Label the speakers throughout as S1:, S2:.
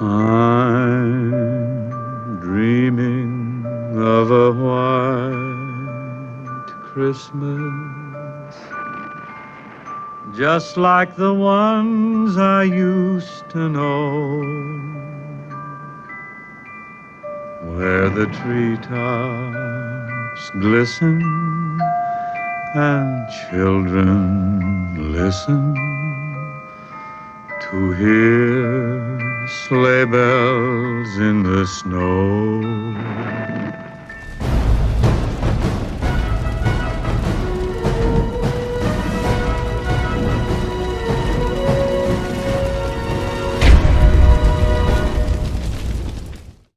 S1: I'm dreaming of a white Christmas, just like the ones I used to know, where the treetops glisten and children listen to hear sleigh bells in the snow.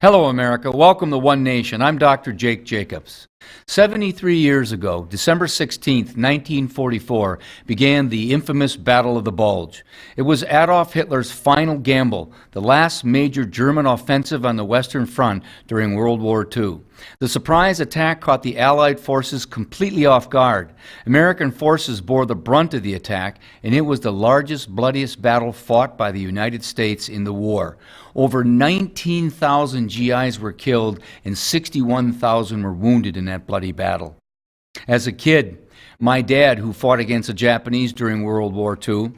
S2: Hello, America. Welcome to One Nation. I'm Dr. Jake Jacobs. 73 years ago, December 16th, 1944, began the infamous Battle of the Bulge. It was Adolf Hitler's final gamble, the last major German offensive on the Western Front during World War II. The surprise attack caught the Allied forces completely off guard. American forces bore the brunt of the attack, and it was the largest, bloodiest battle fought by the United States in the war. Over 19,000 GIs were killed and 61,000 were wounded in that bloody battle. As a kid, my dad, who fought against the Japanese during World War II,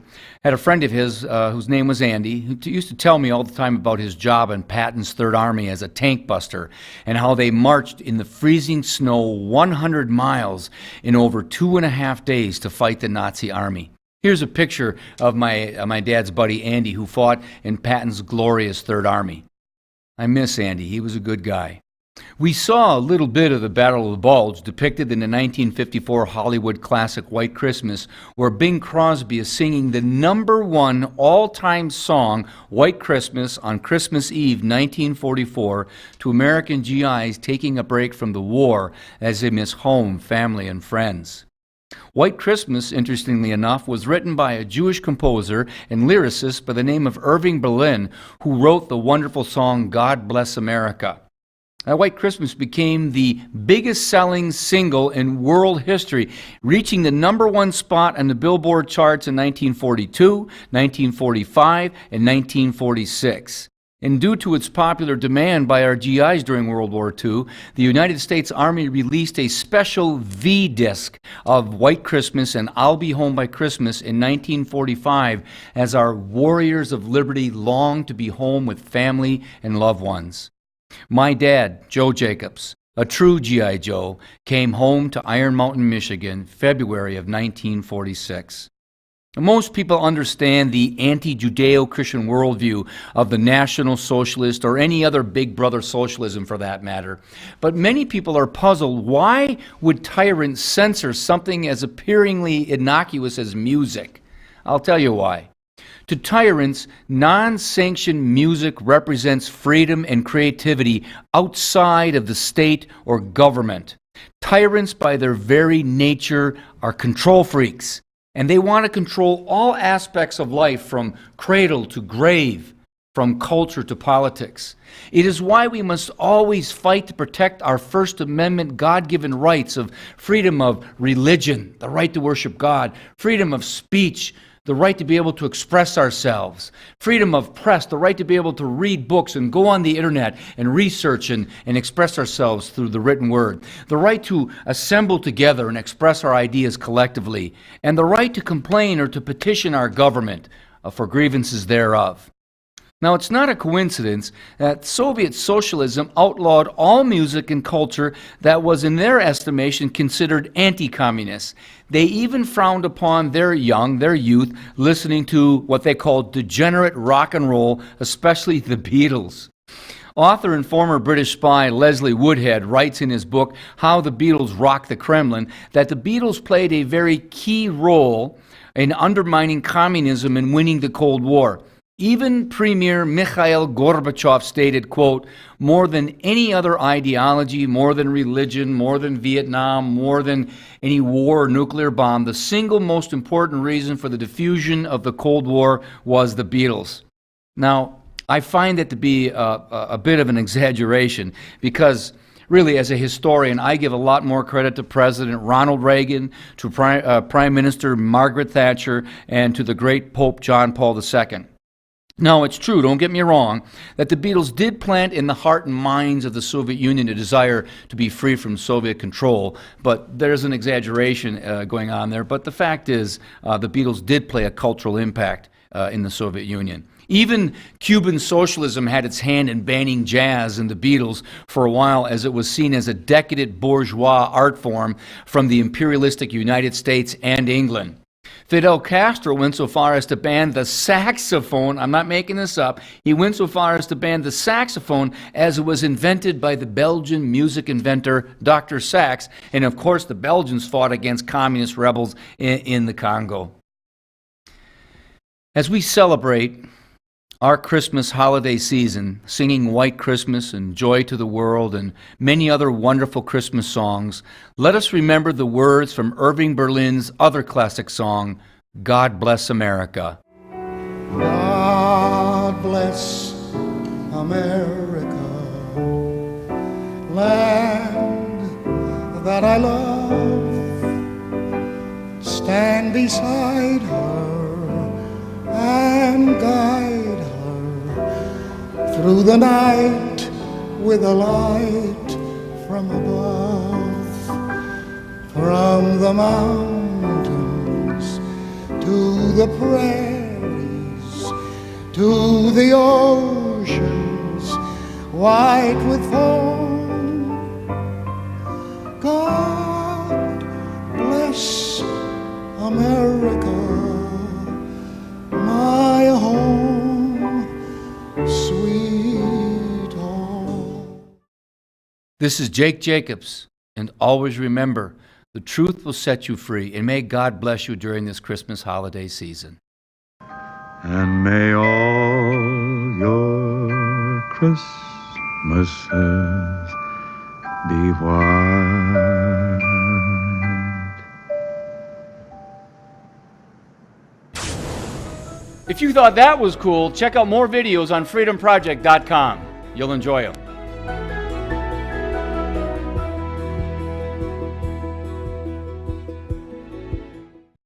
S2: had a friend of his whose name was Andy, who used to tell me all the time about his job in Patton's Third Army as a tank buster and how they marched in the freezing snow 100 miles in over 2.5 days to fight the Nazi army. Here's a picture of my dad's buddy Andy, who fought in Patton's glorious Third Army. I miss Andy. He was a good guy. We saw a little bit of the Battle of the Bulge depicted in the 1954 Hollywood classic White Christmas, where Bing Crosby is singing the #1 all-time song, White Christmas, on Christmas Eve 1944 to American GIs taking a break from the war as they miss home, family, and friends. White Christmas, interestingly enough, was written by a Jewish composer and lyricist by the name of Irving Berlin, who wrote the wonderful song God Bless America. White Christmas became the biggest selling single in world history, reaching the #1 spot on the Billboard charts in 1942, 1945, and 1946. And due to its popular demand by our GIs during World War II, the United States Army released a special V-disc of White Christmas and I'll Be Home by Christmas in 1945 as our warriors of liberty longed to be home with family and loved ones. My dad, Joe Jacobs, a true G.I. Joe, came home to Iron Mountain, Michigan, February of 1946. Most people understand the anti-Judeo-Christian worldview of the National Socialist or any other Big Brother socialism for that matter. But many people are puzzled, why would tyrants censor something as appearingly innocuous as music? I'll tell you why. To tyrants, non-sanctioned music represents freedom and creativity outside of the state or government. Tyrants, by their very nature, are control freaks, and they want to control all aspects of life from cradle to grave, from culture to politics. It is why we must always fight to protect our First Amendment God-given rights of freedom of religion, the right to worship God, freedom of speech, the right to be able to express ourselves, freedom of press, the right to be able to read books and go on the internet and research and express ourselves through the written word, the right to assemble together and express our ideas collectively, and the right to complain or to petition our government for grievances thereof. Now, it's not a coincidence that Soviet socialism outlawed all music and culture that was, in their estimation, considered anti-communist. They even frowned upon their youth, listening to what they called degenerate rock and roll, especially the Beatles. Author and former British spy Leslie Woodhead writes in his book, How the Beatles Rocked the Kremlin, that the Beatles played a very key role in undermining communism and winning the Cold War. Even Premier Mikhail Gorbachev stated, quote, more than any other ideology, more than religion, more than Vietnam, more than any war or nuclear bomb, the single most important reason for the diffusion of the Cold War was the Beatles. Now, I find that to be a bit of an exaggeration because really, as a historian, I give a lot more credit to President Ronald Reagan, to Prime Minister Margaret Thatcher, and to the great Pope John Paul II. Now, it's true, don't get me wrong, that the Beatles did plant in the heart and minds of the Soviet Union a desire to be free from Soviet control, but there's an exaggeration going on there. But the fact is, the Beatles did play a cultural impact in the Soviet Union. Even Cuban socialism had its hand in banning jazz in the Beatles for a while, as it was seen as a decadent bourgeois art form from the imperialistic United States and England. Fidel Castro went so far as to ban the saxophone. I'm not making this up. He went so far as to ban the saxophone as it was invented by the Belgian music inventor Dr. Sax. And of course, the Belgians fought against communist rebels in the Congo. As we celebrate our Christmas holiday season, singing White Christmas and Joy to the World and many other wonderful Christmas songs, let us remember the words from Irving Berlin's other classic song, God Bless America.
S3: God bless America, land that I love. Stand beside her and guide through the night with a light from above, from the mountains to the prairies, to the oceans white with foam. God bless America, my home, sweet home.
S2: This is Jake Jacobs, and always remember, the truth will set you free, and may God bless you during this Christmas holiday season.
S1: And may all your Christmases be white.
S2: If you thought that was cool, check out more videos on FreedomProject.com. You'll enjoy them.